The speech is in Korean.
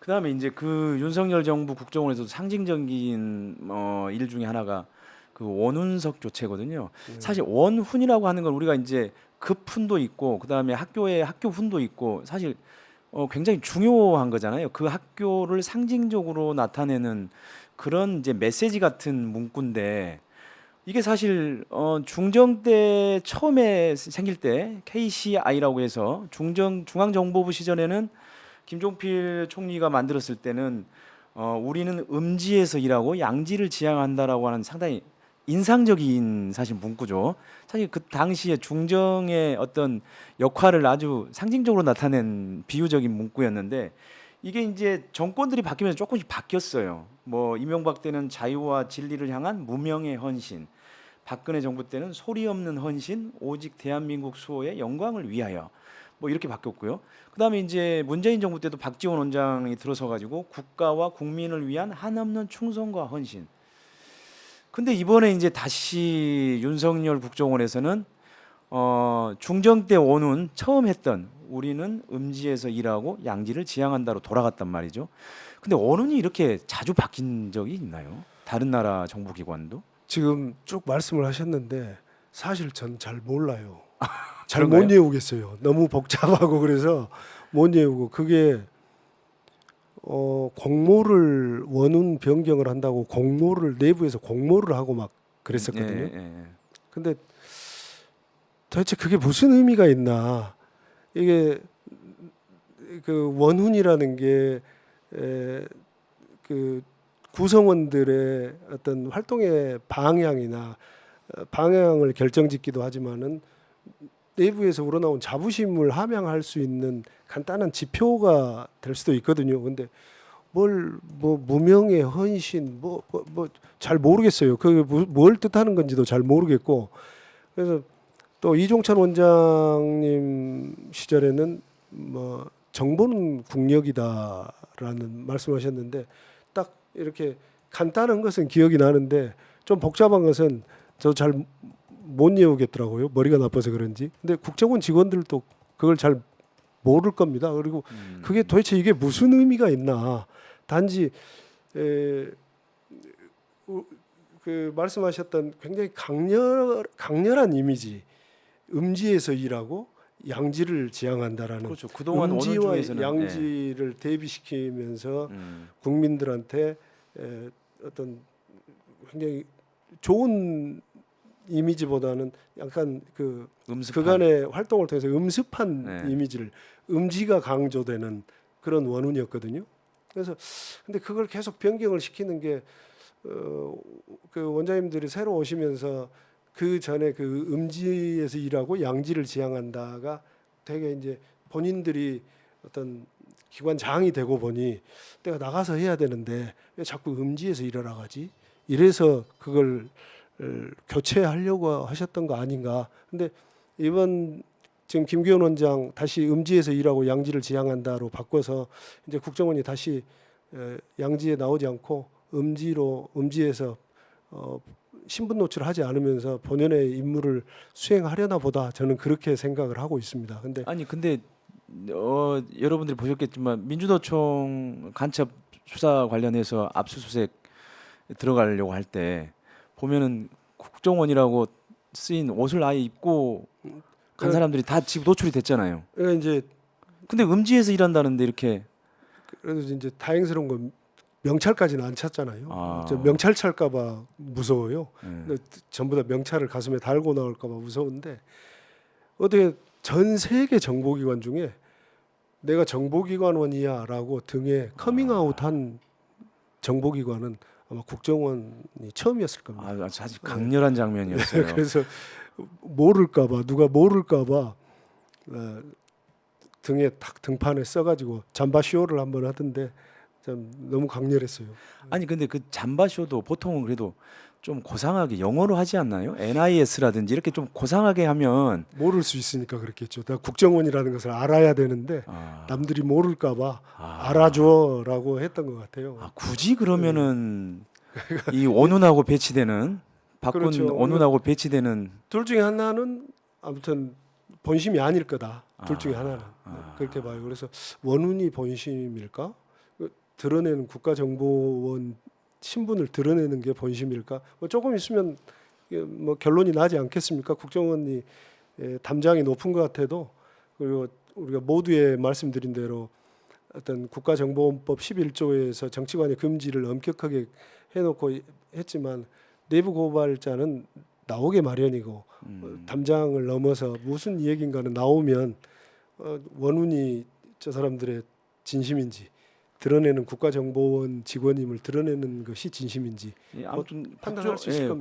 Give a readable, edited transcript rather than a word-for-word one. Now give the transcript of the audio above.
그다음에 이제 그 윤석열 정부 국정원에서도 상징적인 일 중에 하나가 그 원훈석 교체거든요. 사실 원훈이라고 하는 건 우리가 이제 급훈도 있고 그다음에 학교에 학교훈도 있고 사실 굉장히 중요한 거잖아요. 그 학교를 상징적으로 나타내는 그런 이제 메시지 같은 문구인데 이게 사실 중정 때 처음에 생길 때 KCI라고 해서 중앙정보부 시절에는 김종필 총리가 만들었을 때는 우리는 음지에서 일하고 양지를 지향한다라고 하는 상당히 인상적인 사실 문구죠. 사실 그 당시에 중정의 어떤 역할을 아주 상징적으로 나타낸 비유적인 문구였는데 이게 이제 정권들이 바뀌면서 조금씩 바뀌었어요. 뭐 이명박 때는 자유와 진리를 향한 무명의 헌신, 박근혜 정부 때는 소리 없는 헌신, 오직 대한민국 수호의 영광을 위하여 뭐 이렇게 바뀌었고요. 그다음에 이제 문재인 정부 때도 박지원 원장이 들어서 가지고 국가와 국민을 위한 한없는 충성과 헌신. 근데 이번에 이제 다시 윤석열 국정원에서는 중정 때 원훈 처음 했던 우리는 음지에서 일하고 양지를 지향한다로 돌아갔단 말이죠. 근데 원훈이 이렇게 자주 바뀐 적이 있나요? 다른 나라 정보기관도? 지금 쭉 말씀을 하셨는데 사실 전 잘 몰라요. 잘 못 그런가요? 외우겠어요. 너무 복잡하고 그래서 못 외우고 그게 공모를 원훈 변경을 한다고 공모를 내부에서 공모를 하고 막 그랬었거든요. 예. 근데 도대체 그게 무슨 의미가 있나? 이게 그 원훈이라는 게 그 구성원들의 어떤 활동의 방향이나 방향을 결정짓기도 하지만은 내부에서 우러나온 자부심을 함양할 수 있는 간단한 지표가 될 수도 있거든요. 근데 뭘 뭐 무명의 헌신 뭐 잘 모르겠어요. 그게 뭘 뜻하는 건지도 잘 모르겠고 그래서 또 이종찬 원장님 시절에는 뭐 정보는 국력이다라는 말씀하셨는데 딱 이렇게 간단한 것은 기억이 나는데 좀 복잡한 것은 저 잘 못 외우겠더라고요. 머리가 나빠서 그런지. 근데 국정원 직원들도 그걸 잘 모를 겁니다. 그리고 그게 도대체 이게 무슨 의미가 있나? 단지 그 말씀하셨던 굉장히 강렬한 이미지, 음지에서 일하고 양지를 지향한다라는 그렇죠. 그동안 원훈 음지와 중에서는 양지를 대비시키면서 음, 국민들한테 어떤 굉장히 좋은 이미지보다는 약간 그 음습한 그간의 활동을 통해서 음습한 네. 이미지를 음지가 강조되는 그런 원훈이었거든요. 그래서 근데 그걸 계속 변경을 시키는 게 그 원장님들이 새로 오시면서 그 전에 그 음지에서 일하고 양지를 지향한다가 되게 이제 본인들이 어떤 기관장이 되고 보니 내가 나가서 해야 되는데 왜 자꾸 음지에서 일하라 가지? 이래서 그걸 교체하려고 하셨던 거 아닌가? 근데 이번 지금 김기현 원장 다시 음지에서 일하고 양지를 지향한다로 바꿔서 이제 국정원이 다시 양지에 나오지 않고 음지에서 신분 노출하지 않으면서 본연의 임무를 수행하려나 보다 저는 그렇게 생각을 하고 있습니다. 근데 아니 근데 여러분들이 보셨겠지만 민주노총 간첩 수사 관련해서 압수수색 들어가려고 할 때 보면은 국정원이라고 쓰인 옷을 아예 입고 간 사람들이 다 지금 노출이 됐잖아요. 이제 근데 음지에서 일한다는데 이렇게 그래도 이제 다행스러운 건 명찰까지는 안 찼잖아요. 저 아, 명찰 찰까봐 무서워요. 예. 근데 전부 다 명찰을 가슴에 달고 나올까봐 무서운데 어떻게 전 세계 정보기관 중에 내가 정보기관원이야라고 등에 커밍아웃한 정보기관은 아마 국정원이 처음이었을 겁니다. 아주 강렬한 장면이었어요. 그래서 모를까봐 누가 모를까봐 등에 탁 등판에 써가지고 잠바 쇼를 한번 하던데 참 너무 강렬했어요. 아니 근데 그 잠바쇼도 보통은 그래도 좀 고상하게 영어로 하지 않나요? NIS라든지 이렇게 좀 고상하게 하면 모를 수 있으니까 그렇겠죠. 내가 국정원이라는 것을 알아야 되는데 아, 남들이 모를까봐 아, 알아줘라고 했던 것 같아요. 굳이 그러면은 이 원훈하고 배치되는 박군 그렇죠. 원훈하고 배치되는 둘 중에 하나는 아무튼 본심이 아닐 거다. 둘 중에 하나는 그렇게 봐요. 그래서 원훈이 본심일까? 드러내는 국가정보원 신분을 드러내는 게 본심일까? 뭐 조금 있으면 뭐 결론이 나지 않겠습니까? 국정원이 담장이 높은 것 같아도 그리고 우리가 모두에 말씀드린 대로 어떤 국가정보원법 11조에서 정치관의 금지를 엄격하게 해놓고 했지만 내부 고발자는 나오게 마련이고 담장을 넘어서 무슨 얘기인가는 나오면 원훈이 저 사람들의 진심인지 드러내는 국가정보원 직원임을 드러내는 것이 진심인지 예, 아무튼 판단할 수 있을 겁니다.